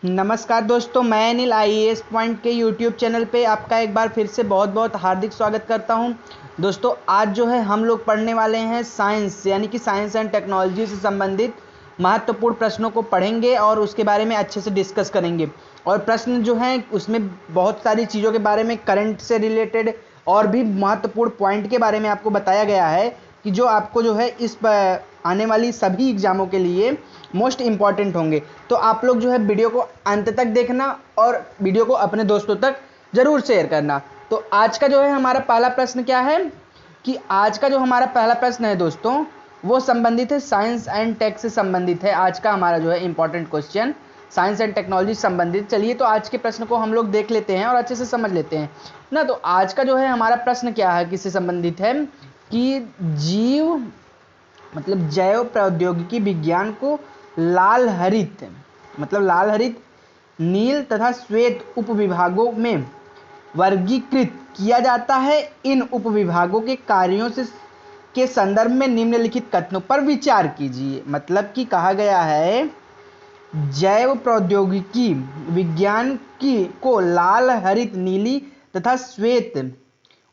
नमस्कार दोस्तों, मैं अनिल आईएएस पॉइंट के यूट्यूब चैनल पे आपका एक बार फिर से बहुत बहुत हार्दिक स्वागत करता हूं। दोस्तों आज जो है हम लोग पढ़ने वाले हैं साइंस यानी कि साइंस एंड टेक्नोलॉजी से संबंधित महत्वपूर्ण प्रश्नों को पढ़ेंगे और उसके बारे में अच्छे से डिस्कस करेंगे। और प्रश्न जो हैं उसमें बहुत सारी चीज़ों के बारे में, करंट से रिलेटेड और भी महत्वपूर्ण पॉइंट के बारे में आपको बताया गया है कि जो आपको जो है आने वाली सभी एग्जामों के लिए मोस्ट इम्पॉर्टेंट होंगे। तो आप लोग जो है वीडियो को अंत तक देखना और वीडियो को अपने दोस्तों तक जरूर शेयर करना। तो आज का जो है हमारा पहला प्रश्न क्या है कि आज का जो हमारा पहला प्रश्न है दोस्तों, वो संबंधित है साइंस एंड टेक से संबंधित है। आज का हमारा जो है important question science and technology से संबंधित। चलिए तो आज के प्रश्न को हम लोग देख लेते हैं और अच्छे से समझ लेते हैं ना। तो आज का जो है हमारा प्रश्न क्या है, किससे संबंधित है कि जीव मतलब जैव प्रौद्योगिकी विज्ञान को लाल हरित लाल हरित, नील तथा श्वेत उपविभागों में वर्गीकृत किया जाता है। इन उपविभागों के कार्यों से के संदर्भ में निम्नलिखित कथनों पर विचार कीजिए। मतलब कि कहा गया है जैव प्रौद्योगिकी विज्ञान की को लाल हरित, नीली तथा श्वेत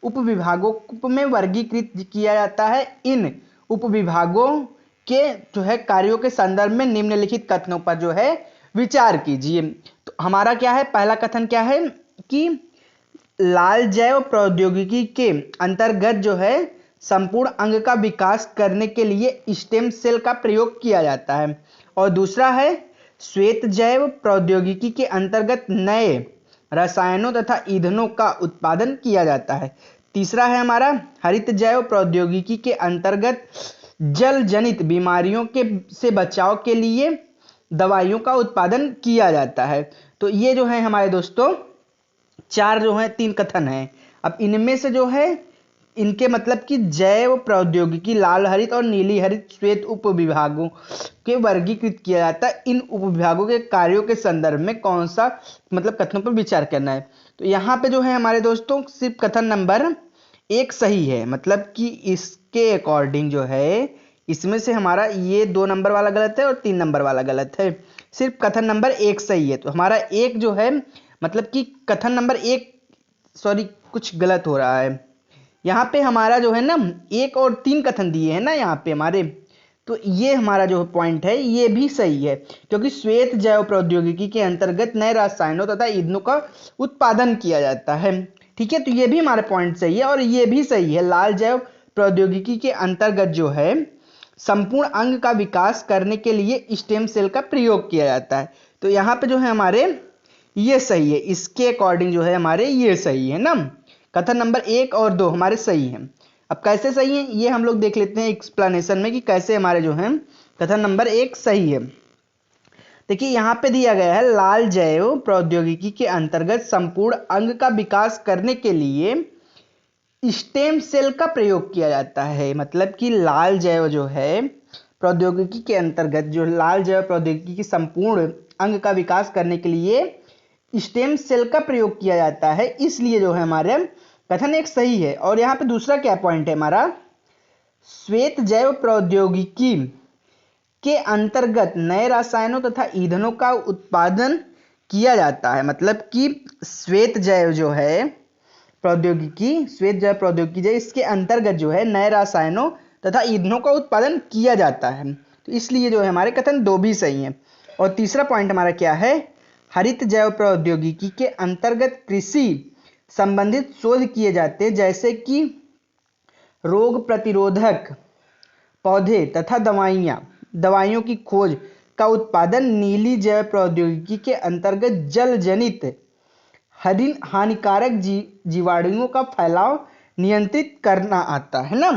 उपविभागों में वर्गीकृत किया जाता है। इन उपविभागों के जो है कार्यों के संदर्भ में निम्नलिखित कथनों पर जो है विचार कीजिए। तो हमारा क्या है, पहला कथन क्या है कि लाल जैव प्रौद्योगिकी के अंतर्गत जो है संपूर्ण अंग का विकास करने के लिए स्टेम सेल का प्रयोग किया जाता है। और दूसरा है श्वेत जैव प्रौद्योगिकी के अंतर्गत नए रसायनों तथा ईंधनों का उत्पादन किया जाता है। तीसरा है हमारा हरित जैव प्रौद्योगिकी के अंतर्गत जल जनित बीमारियों के से बचाव के लिए दवाइयों का उत्पादन किया जाता है। तो ये जो है हमारे दोस्तों चार जो है तीन कथन हैं। अब इनमें से जो है इनके मतलब कि जैव प्रौद्योगिकी लाल हरित और नीली हरित श्वेत उपविभागों के वर्गीकृत किया जाता है। इन उपविभागों के कार्यों के संदर्भ में कौन सा कथनों पर विचार करना है। तो यहाँ पे जो है हमारे दोस्तों सिर्फ कथन नंबर एक सही है। मतलब कि इसके अकॉर्डिंग जो है इसमें से हमारा ये 2 नंबर वाला गलत है और 3 नंबर वाला गलत है। सिर्फ कथन नंबर एक सही है। तो हमारा एक जो है कि कथन नंबर एक, सॉरी कुछ गलत हो रहा है यहाँ पे। हमारा जो है ना 1 और 3 कथन दिए हैं ना यहाँ पे हमारे, तो ये हमारा जो पॉइंट है ये भी सही है, क्योंकि श्वेत जैव प्रौद्योगिकी के अंतर्गत नए रसायनों तथा ईंधनों का उत्पादन किया जाता है। ठीक है, तो ये भी हमारा पॉइंट सही है और ये भी सही है। लाल जैव प्रौद्योगिकी के अंतर्गत जो है संपूर्ण अंग का विकास करने के लिए स्टेम सेल का प्रयोग किया जाता है। तो यहाँ पे जो है हमारे ये सही है, इसके अकॉर्डिंग जो है हमारे ये सही है ना। कथन नंबर 1 और 2 हमारे सही हैं। अब कैसे सही है ये हम लोग देख लेते हैं एक्सप्लेनेशन में कि कैसे हमारे जो है कथन नंबर 1 सही है। देखिए यहाँ पे दिया गया है लाल जैव प्रौद्योगिकी के अंतर्गत संपूर्ण अंग का विकास करने के लिए स्टेम सेल का प्रयोग किया जाता है। मतलब कि लाल जैव जो है प्रौद्योगिकी के अंतर्गत जो लाल जैव प्रौद्योगिकी की संपूर्ण अंग का विकास करने के लिए स्टेम सेल का प्रयोग किया जाता है, इसलिए जो है हमारे कथन एक सही है। और यहाँ पे दूसरा क्या पॉइंट है हमारा, श्वेत जैव प्रौद्योगिकी के अंतर्गत नए रसायनों तथा ईंधनों का उत्पादन किया जाता है। मतलब कि श्वेत जैव जो है प्रौद्योगिकी इसके अंतर्गत जो है नए रसायनों तथा ईंधनों का उत्पादन किया जाता है। तो इसलिए जो है हमारे कथन 2 भी सही हैं। और तीसरा पॉइंट हमारा क्या है, हरित जैव प्रौद्योगिकी के अंतर्गत कृषि संबंधित शोध किए जाते हैं, जैसे कि रोग प्रतिरोधक पौधे तथा दवाइयों की खोज का उत्पादन नीली जैव प्रौद्योगिकी के अंतर्गत जल जनित हानिकारक जीवाणुओं का फैलाव नियंत्रित करना आता है ना।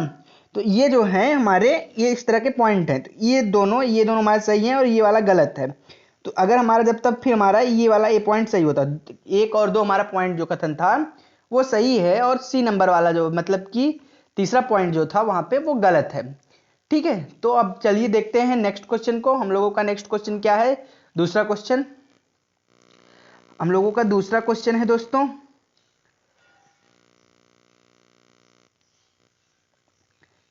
तो ये जो है हमारे ये इस तरह के पॉइंट हैं। तो ये दोनों हमारे सही हैं और ये वाला गलत है। तो अगर हमारा जब तक फिर हमारा ये वाला ए पॉइंट सही होता, 1 और 2 हमारा पॉइंट जो कथन था वो सही है और सी नंबर वाला जो कि तीसरा पॉइंट जो था वहां पे वो गलत है। ठीक है, तो अब चलिए देखते हैं नेक्स्ट क्वेश्चन को। हम लोगों का नेक्स्ट क्वेश्चन क्या है, दूसरा क्वेश्चन हम लोगों का दूसरा क्वेश्चन है दोस्तों,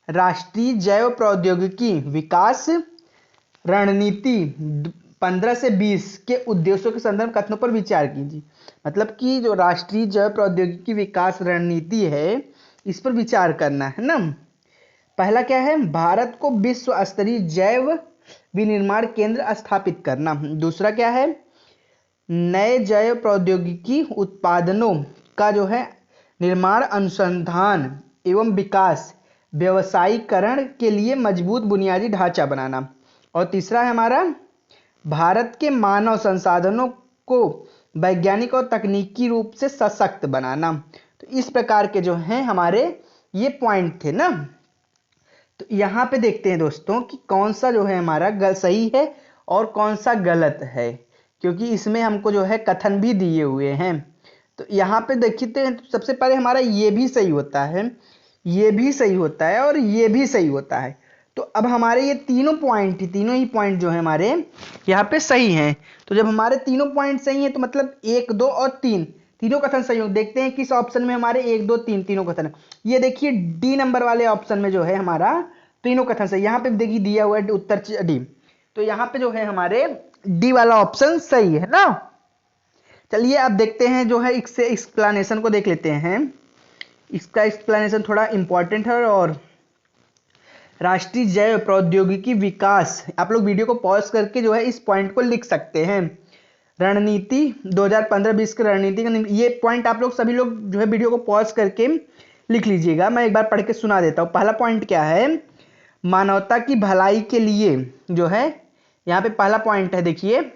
राष्ट्रीय जैव प्रौद्योगिकी विकास रणनीति 15 से 20 के उद्देश्यों के संदर्भ कथनों पर विचार कीजिए। मतलब कि जो राष्ट्रीय जैव प्रौद्योगिकी विकास रणनीति है, इस पर विचार करना है ना। पहला क्या है, भारत को विश्व स्तरीय जैव विनिर्माण केंद्र स्थापित करना। दूसरा क्या है, नए जैव प्रौद्योगिकी उत्पादनों का जो है निर्माण, अनुसंधान एवं विकास, व्यवसायीकरण के लिए मजबूत बुनियादी ढांचा बनाना। और तीसरा है हमारा, भारत के मानव संसाधनों को वैज्ञानिक और तकनीकी रूप से सशक्त बनाना। तो इस प्रकार के जो हैं हमारे ये पॉइंट थे ना। तो यहाँ पे देखते हैं दोस्तों कि कौन सा जो है हमारा सही है और कौन सा गलत है, क्योंकि इसमें हमको जो है कथन भी दिए हुए हैं। तो यहाँ पे देखते हैं, तो सबसे पहले हमारा ये भी सही होता है, ये भी सही होता है और ये भी सही होता है। तो अब हमारे ये तीनों ही पॉइंट जो है हमारे यहाँ पे सही हैं। तो जब हमारे तीनों पॉइंट सही हैं तो मतलब 1, 2 और 3 तीनों कथन सही होंगे। देखते हैं किस ऑप्शन में हमारे 1, 2, 3 तीनों कथन है। ये देखिए डी नंबर वाले ऑप्शन में जो है हमारा तीनों कथन सही। यहाँ पे देखिए दिया हुआ है उत्तर डी, तो यहाँ पे जो है हमारे डी वाला ऑप्शन सही है ना। चलिए अब देखते हैं जो है इससे एक्सप्लेनेशन को देख लेते हैं। इसका एक्सप्लेनेशन थोड़ा इंपॉर्टेंट है। और राष्ट्रीय जैव प्रौद्योगिकी विकास, आप लोग वीडियो को पॉज करके जो है इस पॉइंट को लिख सकते हैं। रणनीति 2015-20 की रणनीति का ये पॉइंट आप लोग सभी लोग जो है वीडियो को पॉज करके लिख लीजिएगा। मैं एक बार पढ़ के सुना देता हूँ। पहला पॉइंट क्या है, मानवता की भलाई के लिए जो है, यहाँ पे पहला पॉइंट है, देखिए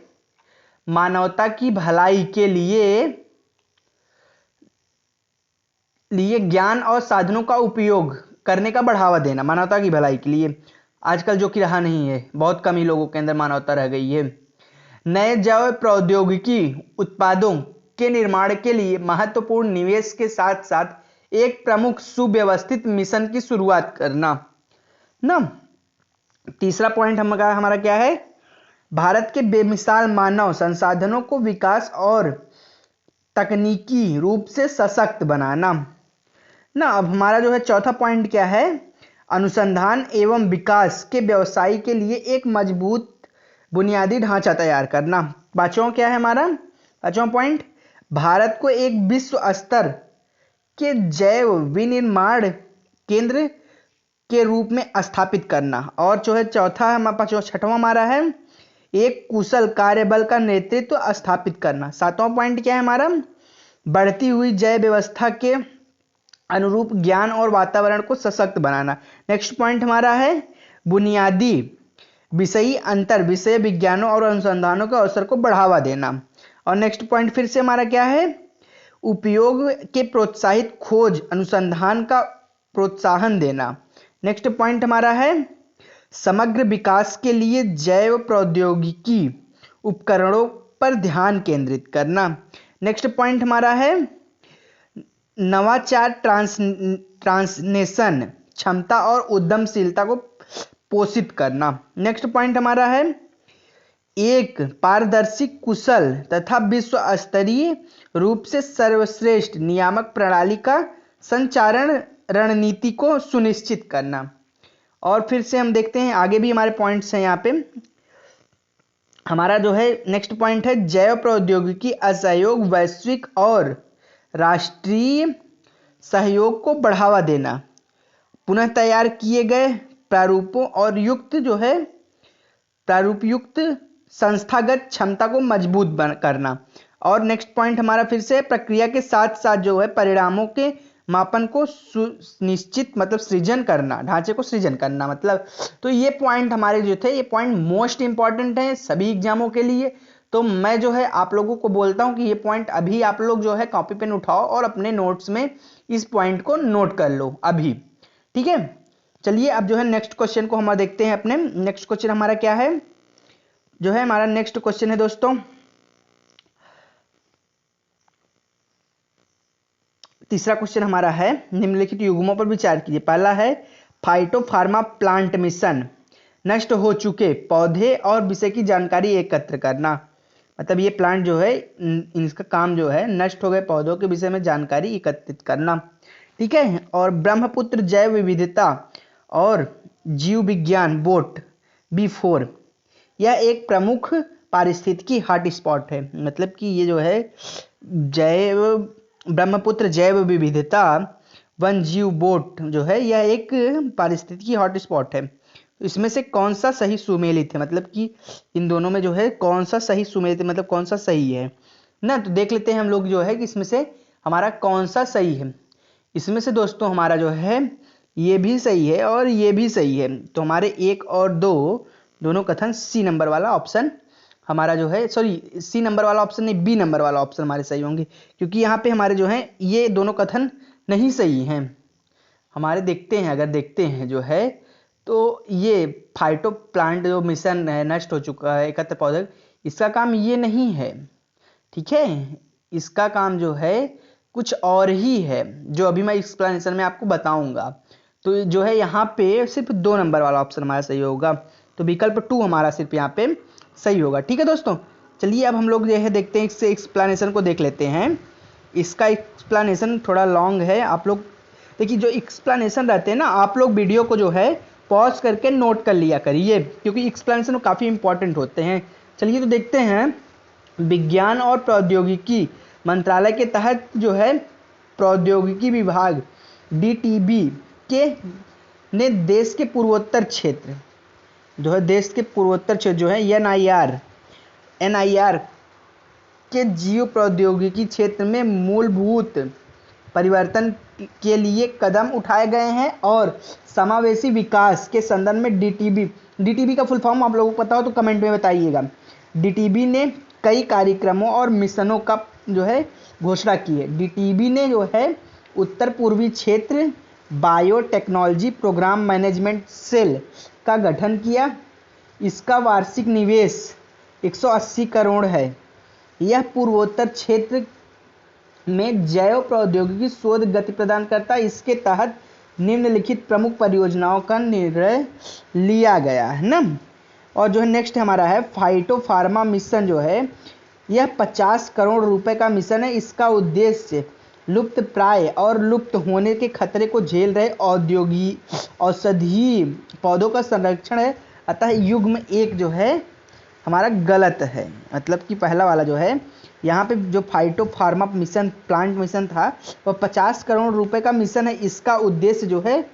मानवता की भलाई के लिए ज्ञान और साधनों का उपयोग करने का बढ़ावा देना। मानवता की भलाई के लिए आजकल जो कि रहा नहीं है, बहुत कम ही लोगों के अंदर मानवता रह गई है। नए जैव प्रौद्योगिकी उत्पादों के निर्माण के लिए महत्वपूर्ण निवेश के साथ साथ एक प्रमुख सुव्यवस्थित मिशन की शुरुआत करना ना। तीसरा पॉइंट हमारा क्या है, भारत के बेमिसाल मानव संसाधनों को विकास और तकनीकी रूप से सशक्त बनाना ना। अब हमारा जो है चौथा पॉइंट क्या है, अनुसंधान एवं विकास के व्यवसाय के लिए एक मजबूत बुनियादी ढांचा तैयार करना। पांचवा क्या है हमारा, पांचवा पॉइंट, भारत को एक विश्व स्तर के जैव विनिर्माण केंद्र के रूप में स्थापित करना। और जो है चौथा है हमारा, छठवां हमारा है, एक कुशल कार्यबल का नेतृत्व स्थापित करना। सातवां पॉइंट क्या है हमारा, बढ़ती हुई जैव व्यवस्था के अनुरूप ज्ञान और वातावरण को सशक्त बनाना। नेक्स्ट पॉइंट हमारा है, बुनियादी विषयी अंतर विषय विज्ञानों और अनुसंधानों के अवसर को बढ़ावा देना। और नेक्स्ट पॉइंट फिर से हमारा क्या है, उपयोग के प्रोत्साहित खोज अनुसंधान का प्रोत्साहन देना। नेक्स्ट पॉइंट हमारा है, समग्र विकास के लिए जैव प्रौद्योगिकी उपकरणों पर ध्यान केंद्रित करना। नेक्स्ट पॉइंट हमारा है, नवाचार ट्रांसनेशन क्षमता और उद्यमशीलता को पोषित करना। नेक्स्ट पॉइंट हमारा है, एक पारदर्शी कुशल तथा विश्व स्तरीय रूप से सर्वश्रेष्ठ नियामक प्रणाली का संचालन रणनीति को सुनिश्चित करना। और फिर से हम देखते हैं आगे भी हमारे पॉइंट्स हैं। यहाँ पे हमारा जो है नेक्स्ट पॉइंट है, जैव प्रौद्योगिकी असहयोग वैश्विक और राष्ट्रीय सहयोग को बढ़ावा देना। पुनः तैयार किए गए प्रारूपों और प्रारूप युक्त संस्थागत क्षमता को मजबूत करना। और नेक्स्ट पॉइंट हमारा फिर से, प्रक्रिया के साथ साथ जो है परिणामों के मापन को सुनिश्चित मतलब सृजन करना, ढांचे को सृजन करना मतलब। तो ये पॉइंट हमारे जो थे, ये पॉइंट मोस्ट इंपॉर्टेंट है सभी एग्जामों के लिए। तो मैं जो है आप लोगों को बोलता हूं कि ये पॉइंट अभी आप लोग जो है कॉपी पेन उठाओ और अपने नोट्स में इस पॉइंट को नोट कर लो अभी, ठीक है। चलिए अब जो है नेक्स्ट क्वेश्चन को हम देखते हैं। अपने नेक्स्ट क्वेश्चन हमारा क्या है, जो है हमारा नेक्स्ट क्वेश्चन है दोस्तों, तीसरा क्वेश्चन हमारा है, निम्नलिखित युग्मों पर विचार कीजिए। पहला है, फाइटोफार्मा प्लांट मिशन, नष्ट हो चुके पौधे और विषय की जानकारी एकत्र करना। मतलब ये प्लांट जो है इसका काम जो है नष्ट हो गए पौधों के विषय में जानकारी एकत्रित करना, ठीक है। और ब्रह्मपुत्र जैव विविधता और जीव विज्ञान बोट B4, यह एक प्रमुख पारिस्थितिकी हॉटस्पॉट है। मतलब कि ये जो है जैव ब्रह्मपुत्र जैव विविधता वन जीव बोट जो है यह एक पारिस्थितिकी हॉटस्पॉट है। इसमें से कौन सा सही सुमेलित है, मतलब कि इन दोनों में जो है कौन सा सही सुमेलित है, मतलब कौन सा सही है ना। तो देख लेते हैं हम लोग जो है कि इसमें से हमारा कौन सा सही है। इसमें से दोस्तों हमारा जो है ये भी सही है और ये भी सही है। तो हमारे 1 और 2 दोनों कथन सी नंबर वाला ऑप्शन हमारा जो है, सॉरी सी नंबर वाला ऑप्शन नहीं, बी नंबर वाला ऑप्शन हमारे सही होंगे, क्योंकि यहाँ पे हमारे जो है ये दोनों कथन नहीं सही हैं हमारे। देखते हैं, अगर देखते हैं जो है तो ये फाइटो प्लांट जो मिशन है नष्ट हो चुका है एकत्र पौधे, इसका काम ये नहीं है, ठीक है। इसका काम जो है कुछ और ही है, जो अभी मैं एक्सप्लेनेशन में आपको बताऊंगा। तो जो है यहाँ पे सिर्फ 2 नंबर वाला ऑप्शन हमारा सही होगा। तो विकल्प 2 हमारा सिर्फ यहाँ पे सही होगा, ठीक है दोस्तों। चलिए अब हम लोग जो है देखते हैं, इससे एक्सप्लेनेशन को देख लेते हैं। इसका एक्सप्लेनेशन थोड़ा लॉन्ग है, आप लोग देखिए जो एक्सप्लेनेशन रहते हैं ना, आप लोग वीडियो को जो है पॉज करके नोट कर लिया करिए, क्योंकि एक्सप्लेनेशन काफ़ी इंपॉर्टेंट होते हैं। चलिए तो देखते हैं। विज्ञान और प्रौद्योगिकी मंत्रालय के तहत जो है प्रौद्योगिकी विभाग DTB के ने देश के पूर्वोत्तर क्षेत्र जो है, देश के पूर्वोत्तर क्षेत्र जो है NIR के जीव प्रौद्योगिकी क्षेत्र में मूलभूत परिवर्तन के लिए कदम उठाए गए हैं और समावेशी विकास के संदर्भ में DTB का फुल फॉर्म आप लोगों को पता हो तो कमेंट में बताइएगा। DTB ने कई कार्यक्रमों और मिशनों का जो है घोषणा की है। DTB ने जो है उत्तर पूर्वी क्षेत्र बायोटेक्नोलॉजी प्रोग्राम मैनेजमेंट सेल का गठन किया। इसका वार्षिक निवेश 180 करोड़ है। यह पूर्वोत्तर क्षेत्र में जैव प्रौद्योगिकी शोध गति प्रदान करता है। इसके तहत निम्नलिखित प्रमुख परियोजनाओं का निर्णय लिया गया है ना। और जो है नेक्स्ट हमारा है फाइटो फार्मा मिशन जो है, यह 50 करोड़ रुपए का मिशन है। इसका उद्देश्य लुप्त प्राय और लुप्त होने के खतरे को झेल रहे औषधीय पौधों का संरक्षण है। अतः युग्म 1 जो है हमारा गलत है, मतलब कि पहला वाला जो है यहाँ पे जो phyto pharma mission plant mission था वह 50 करोड़ रुपए का मिशन है। इसका उद्देश्य जो है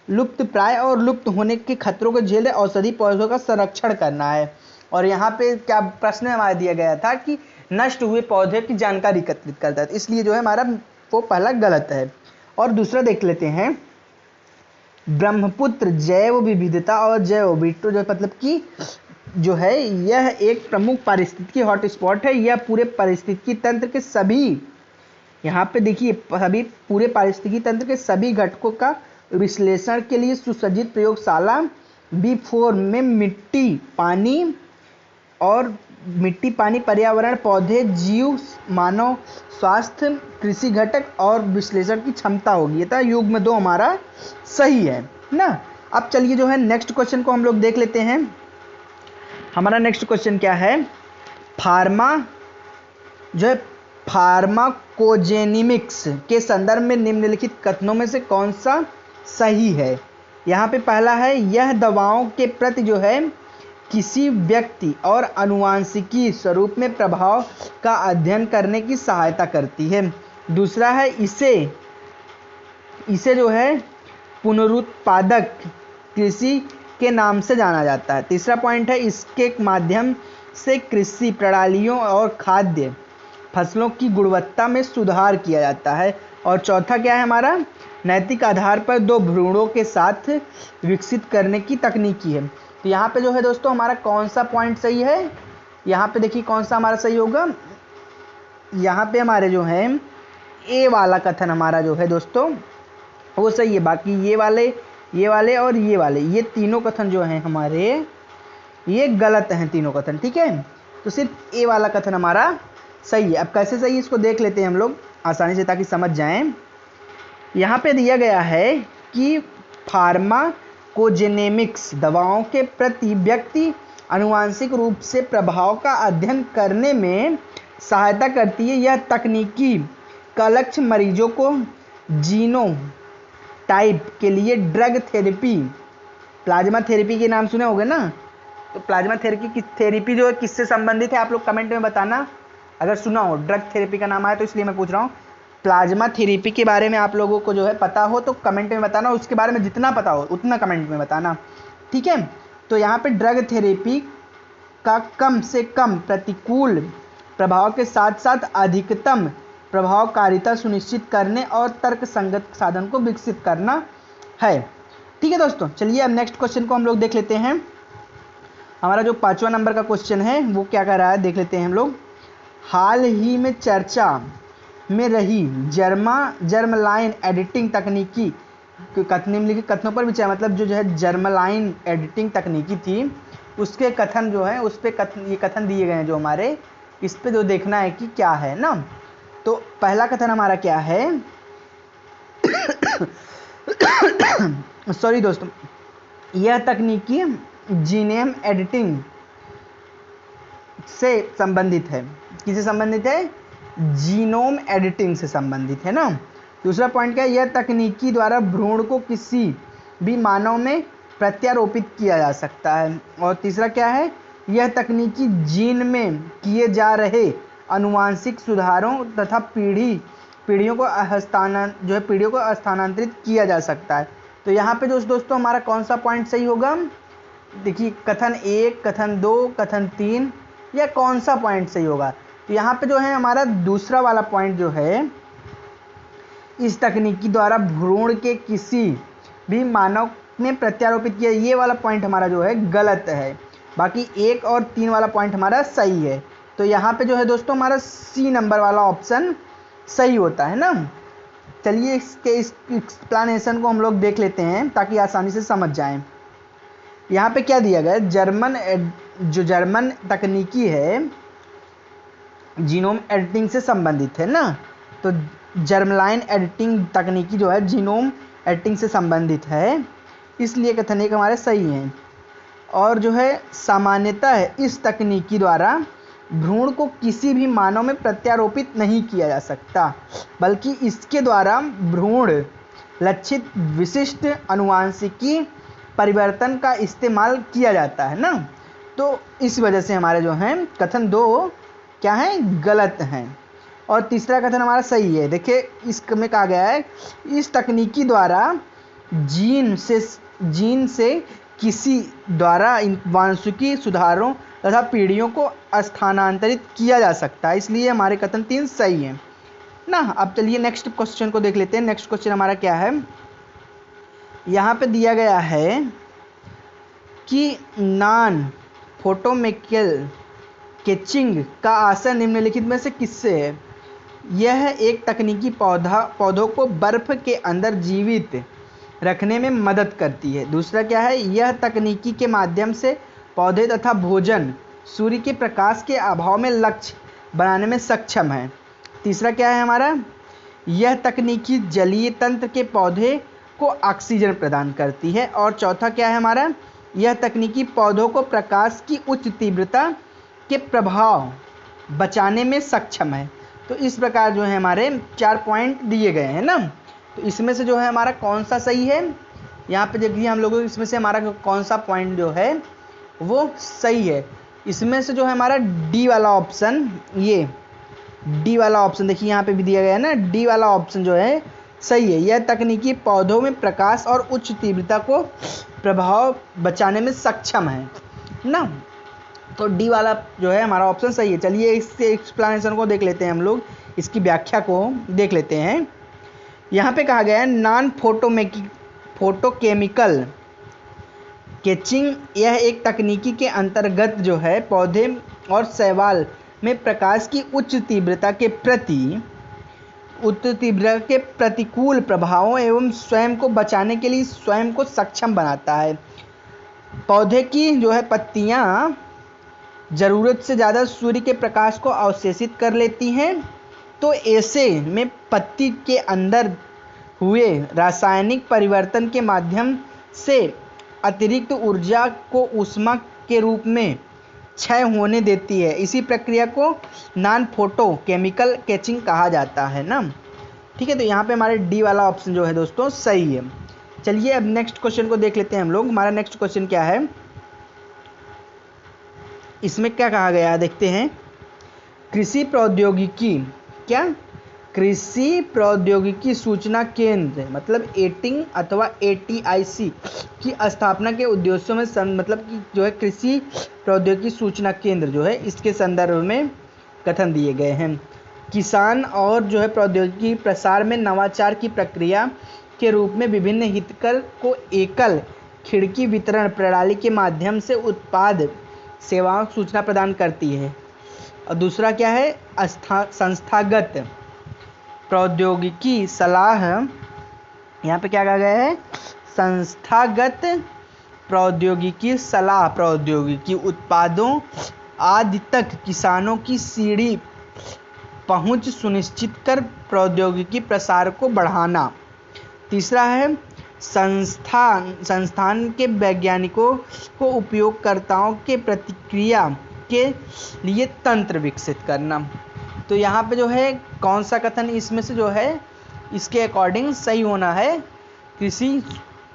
लुप्त प्राय और लुप्त होने के खतरों को झेले औषधि पौधों का संरक्षण करना है। और यहाँ पे क्या प्रश्न हमारा दिया गया था कि नष्ट हुए पौधे की जानकारी एकत्रित करता है, इसलिए जो है हमारा वो पहला गलत है। और दूसरा देख लेते हैं, ब्रह्मपुत्र जैव विविधता और जैव विविधता जो मतलब कि जो है यह एक प्रमुख पारिस्थितिकी हॉटस्पॉट है। यह पूरे पारिस्थितिकी तंत्र के सभी, यहाँ पे देखिए सभी पूरे पारिस्थितिकी तंत्र के सभी घटकों का विश्लेषण के लिए सुसज्जित प्रयोगशाला B4 में मिट्टी पानी पर्यावरण पौधे जीव मानव स्वास्थ्य कृषि घटक और विश्लेषण की क्षमता होगी। तो युग्म 2 हमारा सही है ना। अब चलिए जो है नेक्स्ट क्वेश्चन को हम लोग देख लेते हैं। हमारा नेक्स्ट क्वेश्चन क्या है, फार्माकोजेनिमिक्स के संदर्भ में निम्नलिखित कथनों में से कौन सा सही है। यहाँ पे पहला है, यह दवाओं के प्रति जो है किसी व्यक्ति और आनुवांशिकी स्वरूप में प्रभाव का अध्ययन करने की सहायता करती है। दूसरा है, इसे जो है पुनरुत्पादक कृषि के नाम से जाना जाता है। तीसरा पॉइंट है, इसके माध्यम से कृषि प्रणालियों और खाद्य फसलों की गुणवत्ता में सुधार किया जाता है। और चौथा क्या है हमारा, नैतिक आधार पर 2 भ्रूणों के साथ विकसित करने की तकनीकी है। तो यहाँ पे जो है दोस्तों हमारा कौन सा पॉइंट सही है, यहाँ पे देखिए कौन सा हमारा सही होगा। यहाँ पे हमारे जो है ए वाला कथन हमारा जो है दोस्तों वो सही है। बाकी ये वाले और ये वाले ये तीनों कथन जो हैं हमारे ये गलत हैं तीनों कथन, ठीक है। तो सिर्फ ए वाला कथन हमारा सही है। अब कैसे सही है इसको देख लेते हैं हम लोग आसानी से, ताकि समझ जाएं। यहाँ पे दिया गया है कि फार्माकोजेनेमिक्स दवाओं के प्रति व्यक्ति आनुवांशिक रूप से प्रभाव का अध्ययन करने में सहायता करती है। यह तकनीकी का लक्ष्य मरीजों को जीनो टाइप के लिए ड्रग थेरेपी, प्लाज्मा थेरेपी के नाम सुने होंगे ना, तो प्लाज्मा थेरेपी जो है किससे संबंधित है, आप लोग कमेंट में बताना। अगर सुना हो, ड्रग थेरेपी का नाम आया तो इसलिए मैं पूछ रहा हूँ। प्लाज्मा थेरेपी के बारे में आप लोगों को जो है पता हो तो कमेंट में बताना, उसके बारे में जितना पता हो उतना कमेंट में बताना, ठीक है। तो यहाँ पे ड्रग थेरेपी का कम से कम प्रतिकूल प्रभाव के साथ साथ अधिकतम प्रभावकारिता सुनिश्चित करने और तर्कसंगत साधन को विकसित करना है, ठीक है दोस्तों। चलिए अब नेक्स्ट क्वेश्चन को हम लोग देख लेते हैं। हमारा जो 5वां नंबर का क्वेश्चन है वो क्या कर रहा है, देख लेते हैं हम लोग। हाल ही में चर्चा में रही जर्मलाइन एडिटिंग तकनीकी निम्नलिखित कथनों पर विचार, मतलब जो है जर्मलाइन एडिटिंग तकनीकी थी उसके कथन जो है उस पे ये कथन दिए गए हैं जो हमारे, इस पे जो देखना है कि क्या है ना। तो पहला कथन हमारा क्या है सॉरी दोस्तों, यह तकनीकी जीनोम एडिटिंग से संबंधित है। किससे संबंधित है, जीनोम एडिटिंग से संबंधित है ना। दूसरा पॉइंट क्या है, यह तकनीकी द्वारा भ्रूण को किसी भी मानव में प्रत्यारोपित किया जा सकता है। और तीसरा क्या है, यह तकनीकी जीन में किए जा रहे आनुवांशिक सुधारों तथा पीढ़ियों को स्थानांतरित किया जा सकता है। तो यहाँ पे दोस्तों हमारा कौन सा पॉइंट सही होगा, देखिए कथन 1, कथन 2, कथन 3 या कौन सा पॉइंट सही होगा। तो यहाँ पे जो है हमारा दूसरा वाला पॉइंट जो है, इस तकनीकी द्वारा भ्रूण के किसी भी मानव में प्रत्यारोपित किया, ये वाला पॉइंट हमारा जो है गलत है। बाकी 1 और 3 वाला पॉइंट हमारा सही है। तो यहाँ पे जो है दोस्तों हमारा सी नंबर वाला ऑप्शन सही होता है ना। चलिए इसके एक्सप्लेनेशन को हम लोग देख लेते हैं ताकि आसानी से समझ जाएं। यहाँ पे क्या दिया गया, जर्मन तकनीकी है जीनोम एडिटिंग से संबंधित है ना। तो जर्मलाइन एडिटिंग तकनीकी जो है जीनोम एडिटिंग से संबंधित है, इसलिए कथन 1 हमारे सही हैं। और जो है सामान्यतः इस तकनीकी द्वारा भ्रूण को किसी भी मानव में प्रत्यारोपित नहीं किया जा सकता, बल्कि इसके द्वारा भ्रूण लक्षित विशिष्ट आनुवांशिकी परिवर्तन का इस्तेमाल किया जाता है ना। तो इस वजह से हमारे जो हैं कथन 2 क्या हैं, गलत हैं। और तीसरा कथन हमारा सही है। देखिए इसमें कहा गया है, इस तकनीकी द्वारा जीन से किसी द्वारा आनुवांशिकी सुधारों तथा पीढ़ियों को स्थानांतरित किया जा सकता है, इसलिए हमारे कथन 3 सही है ना। अब चलिए नेक्स्ट क्वेश्चन को देख लेते हैं। नेक्स्ट क्वेश्चन हमारा क्या है, यहाँ पे दिया गया है कि नॉन फोटोमेकिकल केचिंग का आशय निम्नलिखित में से किससे है। यह एक तकनीकी पौधों को बर्फ के अंदर जीवित रखने में मदद करती है। दूसरा क्या है, यह तकनीकी के माध्यम से पौधे तथा भोजन सूर्य के प्रकाश के अभाव में लक्ष्य बनाने में सक्षम है। तीसरा क्या है हमारा, यह तकनीकी जलीय तंत्र के पौधे को ऑक्सीजन प्रदान करती है। और चौथा क्या है हमारा, यह तकनीकी पौधों को प्रकाश की उच्च तीव्रता के प्रभाव बचाने में सक्षम है। तो इस प्रकार जो है हमारे 4 पॉइंट दिए गए हैं ना। तो इसमें से जो है हमारा कौन सा सही है, यहाँ पे देखिए हम लोगों इसमें से हमारा कौन सा पॉइंट जो है वो सही है। इसमें से जो है हमारा डी वाला ऑप्शन, ये डी वाला ऑप्शन देखिए यहाँ पे भी दिया गया है ना, डी वाला ऑप्शन जो है सही है। यह तकनीकी पौधों में प्रकाश और उच्च तीव्रता को प्रभाव बचाने में सक्षम है ना। तो डी वाला जो है हमारा ऑप्शन सही है। चलिए इसके एक्सप्लेनेशन को देख लेते हैं हम लोग, इसकी व्याख्या को देख लेते हैं। यहाँ पे कहा गया है नॉन फोटोकेमिकल केचिंग, यह एक तकनीकी के अंतर्गत जो है पौधे और शैवाल में प्रकाश की उच्च तीव्रता के प्रतिकूल प्रभावों एवं स्वयं को बचाने के लिए स्वयं को सक्षम बनाता है। पौधे की जो है पत्तियाँ ज़रूरत से ज़्यादा सूर्य के प्रकाश को अवशोषित कर लेती हैं, तो ऐसे में पत्ती के अंदर हुए रासायनिक परिवर्तन के माध्यम से अतिरिक्त ऊर्जा को ऊष्मा के रूप में क्षय होने देती है। इसी प्रक्रिया को नॉन फोटो केमिकल कैचिंग कहा जाता है ना। ठीक है, तो यहाँ पे हमारे डी वाला ऑप्शन जो है दोस्तों सही है। चलिए अब नेक्स्ट क्वेश्चन को देख लेते हैं हम लोग। हमारा नेक्स्ट क्वेश्चन क्या है, इसमें क्या कहा गया है देखते हैं। कृषि प्रौद्योगिकी, क्या, कृषि प्रौद्योगिकी सूचना केंद्र मतलब एटिंग अथवा ATIC की स्थापना के उद्देश्यों में मतलब कि जो है कृषि प्रौद्योगिकी सूचना केंद्र जो है इसके संदर्भ में कथन दिए गए हैं। किसान और जो है प्रौद्योगिकी प्रसार में नवाचार की प्रक्रिया के रूप में विभिन्न हितकर को एकल खिड़की वितरण प्रणाली के माध्यम से उत्पाद सेवाओं सूचना प्रदान करती है। और दूसरा क्या है, संस्थागत प्रौद्योगिकी सलाह, यहाँ पे क्या कहा गया है, संस्थागत प्रौद्योगिकी सलाह प्रौद्योगिकी उत्पादों आदि तक किसानों की सीधी पहुंच सुनिश्चित कर प्रौद्योगिकी प्रसार को बढ़ाना। तीसरा है संस्थान के वैज्ञानिकों को उपयोगकर्ताओं के प्रतिक्रिया के लिए तंत्र विकसित करना। तो यहाँ पे जो है कौन सा कथन इसमें से जो है इसके अकॉर्डिंग सही होना है, कृषि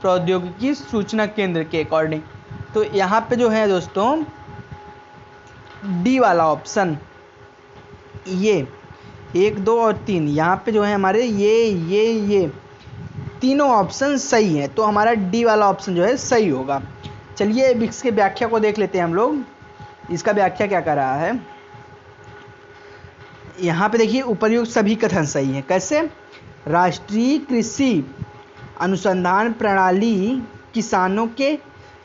प्रौद्योगिकी सूचना केंद्र के अकॉर्डिंग। तो यहाँ पे जो है दोस्तों डी वाला ऑप्शन, ये 1, 2 और 3 यहाँ पे जो है हमारे ये तीनों ऑप्शन सही हैं। तो हमारा डी वाला ऑप्शन जो है सही होगा। चलिए अब इसके व्याख्या को देख लेते हैं हम लोग। इसका व्याख्या क्या कर रहा है, यहाँ पे देखिए उपर्युक्त सभी कथन सही हैं। कैसे, राष्ट्रीय कृषि अनुसंधान प्रणाली किसानों के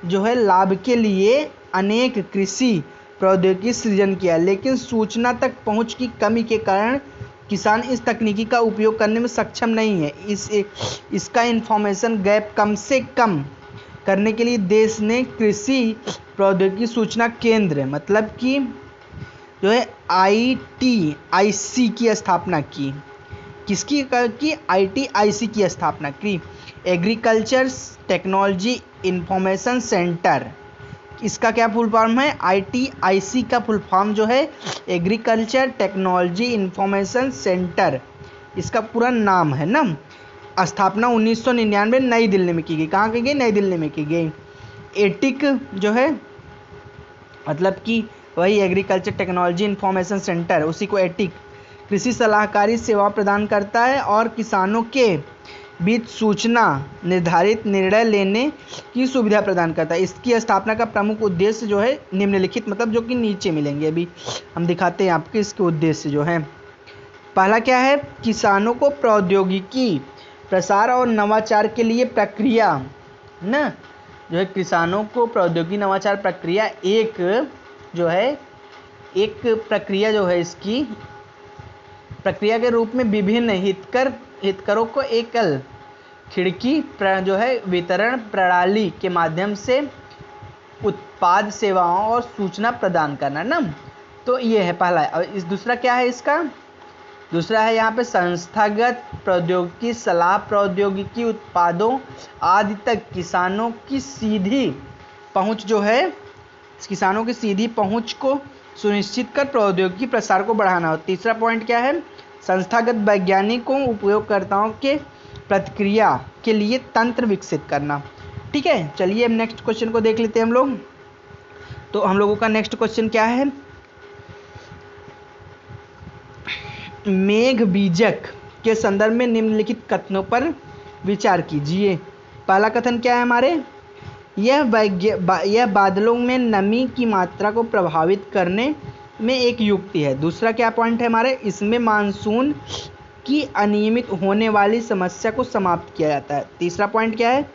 जो है लाभ के लिए अनेक कृषि प्रौद्योगिकी सृजन किया, लेकिन सूचना तक पहुंच की कमी के कारण किसान इस तकनीकी का उपयोग करने में सक्षम नहीं है। इसका इंफॉर्मेशन गैप कम से कम करने के लिए देश ने कृषि प्रौद्योगिकी सूचना केंद्र मतलब कि जो है ITIC की स्थापना की। किसकी की, ITIC की स्थापना की, एग्रीकल्चर टेक्नोलॉजी इंफॉर्मेशन सेंटर। इसका क्या फुल फॉर्म है, ITIC का फुल फॉर्म जो है एग्रीकल्चर टेक्नोलॉजी इंफॉर्मेशन सेंटर, इसका पूरा नाम है ना। स्थापना 1999 नई दिल्ली में की गई। कहाँ की गई, नई दिल्ली में की गई। एटिक जो है मतलब कि वही एग्रीकल्चर टेक्नोलॉजी इंफॉर्मेशन सेंटर, उसी को एटिक, कृषि सलाहकारी सेवा प्रदान करता है और किसानों के बीच सूचना निर्धारित निर्णय लेने की सुविधा प्रदान करता है। इसकी स्थापना का प्रमुख उद्देश्य जो है निम्नलिखित, मतलब जो कि नीचे मिलेंगे, अभी हम दिखाते हैं आपके इसके उद्देश्य जो है। पहला क्या है, किसानों को प्रौद्योगिकी प्रसार और नवाचार के लिए प्रक्रिया न जो है, किसानों को प्रौद्योगिकी नवाचार प्रक्रिया एक प्रक्रिया जो है इसकी प्रक्रिया के रूप में विभिन्न हितकरों को एकल खिड़की जो है वितरण प्रणाली के माध्यम से उत्पाद सेवाओं और सूचना प्रदान करना ना। तो ये है पहला। और इस दूसरा क्या है, इसका दूसरा है यहाँ पे संस्थागत प्रौद्योगिकी सलाह प्रौद्योगिकी उत्पादों आदि तक किसानों की सीधी पहुंच जो है, किसानों की सीधी पहुंच को सुनिश्चित कर प्रौद्योगिकी प्रसार को बढ़ाना। और तीसरा पॉइंट क्या है, संस्थागत वैज्ञानिकों उपयोगकर्ताओं के प्रतिक्रिया के लिए तंत्र विकसित करना। ठीक है, चलिए अब नेक्स्ट क्वेश्चन को देख लेते हैं हम लोग। तो हम लोगों का नेक्स्ट क्वेश्चन क्या है, मेघ बीजक के संदर्भ में निम्नलिखित कथनों पर विचार कीजिए। पहला कथन क्या है हमारे, यह बादलों में नमी की मात्रा को प्रभावित करने में एक युक्ति है। दूसरा क्या पॉइंट है हमारे, इसमें मानसून की अनियमित होने वाली समस्या को समाप्त किया जाता है। तीसरा पॉइंट क्या है,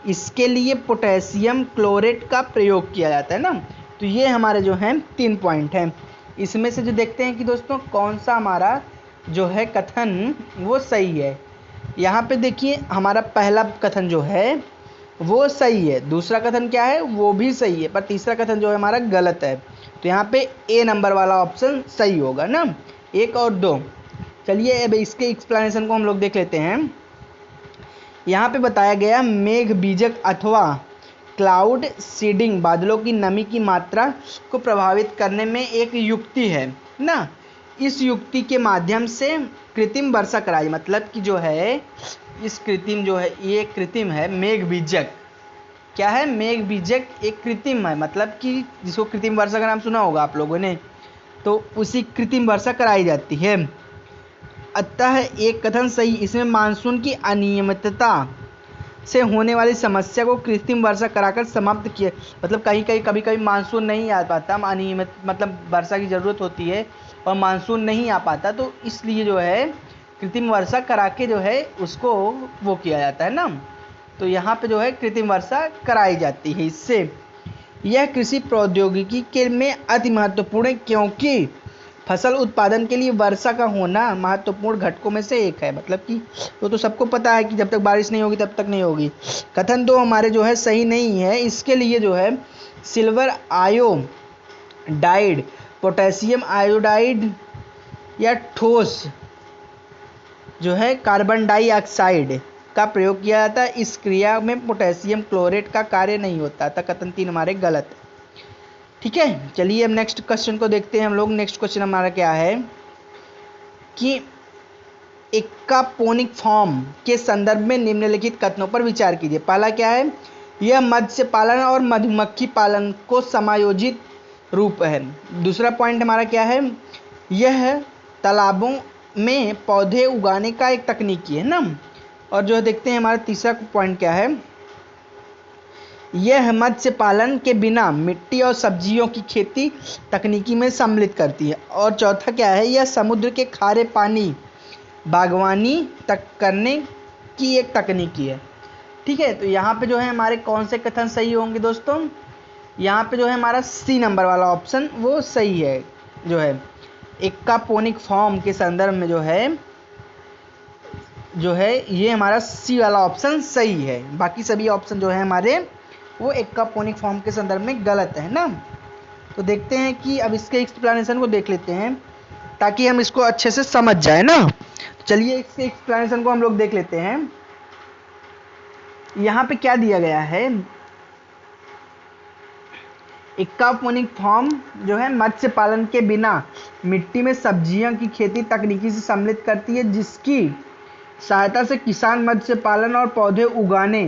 इसके लिए पोटेशियम क्लोरेट का प्रयोग किया जाता है ना। तो ये हमारे जो हैं 3 पॉइंट हैं। इसमें से जो देखते हैं कि दोस्तों कौन सा हमारा जो है कथन वो सही है। यहाँ पे देखिए हमारा पहला कथन जो है वो सही है, दूसरा कथन क्या है वो भी सही है, पर तीसरा कथन जो है हमारा गलत है। तो यहाँ पे ए नंबर वाला ऑप्शन सही होगा ना, 1 और 2। चलिए अब इसके एक्सप्लेनेशन को हम लोग देख लेते हैं। यहाँ पे बताया गया मेघ बीजक अथवा क्लाउड सीडिंग बादलों की नमी की मात्रा को प्रभावित करने में एक युक्ति है ना। इस युक्ति के माध्यम से कृत्रिम वर्षा कराई, मतलब कि जो है इस कृत्रिम जो है ये कृत्रिम है मेघ बीजक, क्या है, मेघ बीजक एक कृत्रिम है, मतलब कि जिसको कृत्रिम वर्षा का नाम सुना होगा आप लोगों ने, तो उसी कृत्रिम वर्षा कराई जाती है। अतः एक कथन सही, इसमें मानसून की अनियमितता से होने वाली समस्या को कृत्रिम वर्षा कराकर समाप्त किया। मतलब कहीं कहीं कभी कभी मानसून नहीं आ पाता, अनियमित मतलब वर्षा की ज़रूरत होती है और मानसून नहीं आ पाता, तो इसलिए जो है कृत्रिम वर्षा करा के जो है उसको वो किया जाता है ना। तो यहाँ पे जो है कृत्रिम वर्षा कराई जाती है इससे। यह कृषि प्रौद्योगिकी के में अति महत्वपूर्ण है, क्योंकि फसल उत्पादन के लिए वर्षा का होना महत्वपूर्ण घटकों में से एक है। मतलब कि वो तो सबको पता है कि जब तक बारिश नहीं होगी तब तक नहीं होगी। कथन तो हमारे जो है सही नहीं है। इसके लिए जो है सिल्वर आयोडाइड, पोटेशियम आयोडाइड या ठोस जो है कार्बन डाइऑक्साइड का प्रयोग किया जाता है। इस क्रिया में पोटेशियम क्लोरेट का कार्य नहीं होता था। कथन 3 हमारे गलत है। ठीक है, चलिए अब नेक्स्ट क्वेश्चन को देखते हैं हम लोग। नेक्स्ट क्वेश्चन हमारा क्या है कि एक्वापोनिक फॉर्म के संदर्भ में निम्नलिखित कथनों पर विचार कीजिए। पहला क्या है, यह मत्स्य पालन और मधुमक्खी पालन को समायोजित रूप है। दूसरा पॉइंट हमारा क्या है, यह तालाबों में पौधे उगाने का एक तकनीकी है ना। और जो देखते हैं हमारा तीसरा पॉइंट क्या है, यह मत्स्य पालन के बिना मिट्टी और सब्जियों की खेती तकनीकी में सम्मिलित करती है। और चौथा क्या है, यह समुद्र के खारे पानी बागवानी तक करने की एक तकनीकी है। ठीक है, तो यहाँ पे जो है हमारे कौन से कथन सही होंगे दोस्तों, यहाँ पे जो है हमारा सी नंबर वाला ऑप्शन वो सही है। जो है एक्वापोनिक फॉर्म के संदर्भ में जो है ये हमारा सी वाला ऑप्शन सही है। बाकी सभी ऑप्शन जो है हमारे वो एक्वापोनिक फॉर्म के संदर्भ में गलत है ना। तो देखते हैं कि अब इसके एक्सप्लेनेशन को देख लेते हैं ताकि हम इसको अच्छे से समझ जाए ना। चलिए इसके एक्सप्लेनेशन को हम लोग देख लेते हैं। यहाँ पे क्या दिया गया है, एक्वापोनिक फॉर्म जो है मत्स्य पालन के बिना मिट्टी में सब्जियों की खेती तकनीकी से सम्मिलित करती है, जिसकी सहायता से किसान मत्स्य पालन और पौधे उगाने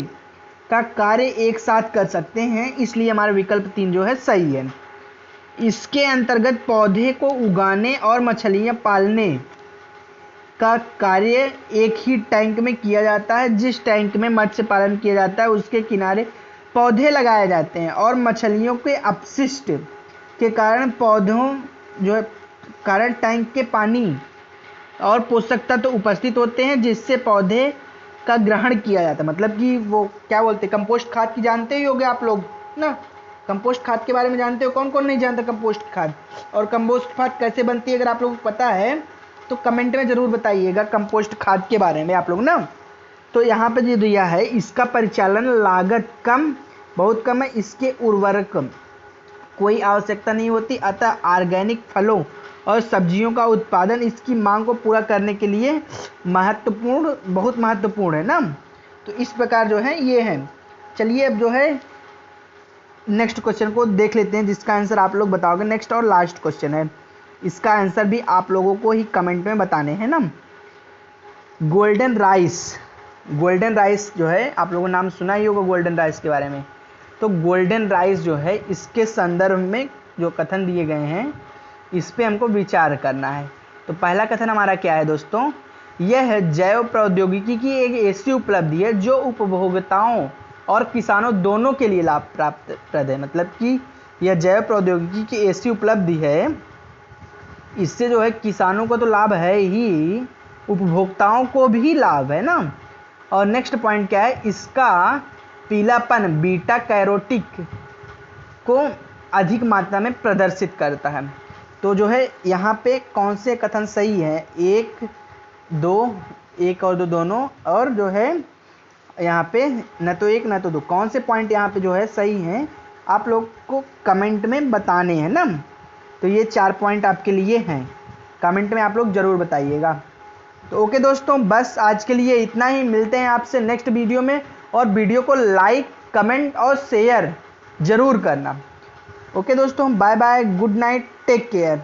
का कार्य एक साथ कर सकते हैं। इसलिए हमारा विकल्प 3 जो है सही है। इसके अंतर्गत पौधे को उगाने और मछलियां पालने का कार्य एक ही टैंक में किया जाता है। जिस टैंक में मत्स्य पालन किया जाता है उसके किनारे पौधे लगाए जाते हैं और मछलियों के अपशिष्ट के कारण पौधों जो है कारण टैंक के पानी और पोषक तत्व तो उपस्थित होते हैं, जिससे पौधे का ग्रहण किया जाता है। मतलब कि वो क्या बोलते हैं, कंपोस्ट खाद की जानते ही होंगे आप लोग ना। कंपोस्ट खाद के बारे में जानते हो, कौन कौन नहीं जानता कंपोस्ट खाद। और कंपोस्ट खाद कैसे बनती है अगर आप लोगों को पता है तो कमेंट में ज़रूर बताइएगा कंपोस्ट खाद के बारे में आप लोग ना। तो यहाँ पे जो दिया है, इसका परिचालन लागत बहुत कम है, इसके उर्वरक कोई आवश्यकता नहीं होती, अतः ऑर्गेनिक फलों और सब्जियों का उत्पादन इसकी मांग को पूरा करने के लिए बहुत महत्वपूर्ण है ना। तो इस प्रकार जो है ये है। चलिए अब जो है नेक्स्ट क्वेश्चन को देख लेते हैं जिसका आंसर आप लोग बताओगे। नेक्स्ट और लास्ट क्वेश्चन है, इसका आंसर भी आप लोगों को ही कमेंट में बताने हैं ना। गोल्डन राइस जो है आप लोगों ने नाम सुना ही होगा गोल्डन राइस के बारे में। तो गोल्डन राइस जो है इसके संदर्भ में जो कथन दिए गए हैं इस पे हमको विचार करना है। तो पहला कथन हमारा क्या है दोस्तों, यह जैव प्रौद्योगिकी की एक ऐसी उपलब्धि है जो उपभोक्ताओं और किसानों दोनों के लिए लाभप्रद है। मतलब कि यह जैव प्रौद्योगिकी की ऐसी उपलब्धि है, इससे जो है किसानों को तो लाभ है ही, उपभोक्ताओं को भी लाभ है ना। और नेक्स्ट पॉइंट क्या है, इसका पीलापन बीटा कैरोटिक को अधिक मात्रा में प्रदर्शित करता है। तो जो है यहाँ पे कौन से कथन सही है, 1 और 2 दोनों, और जो है यहाँ पे न तो 1 न तो 2, कौन से पॉइंट यहाँ पे जो है सही हैं आप लोग को कमेंट में बताने हैं ना। तो ये 4 पॉइंट आपके लिए हैं, कमेंट में आप लोग ज़रूर बताइएगा। तो ओके दोस्तों, बस आज के लिए इतना ही। मिलते हैं आपसे नेक्स्ट वीडियो में, और वीडियो को लाइक कमेंट और शेयर ज़रूर करना। ओके दोस्तों, bye bye, good night, take care.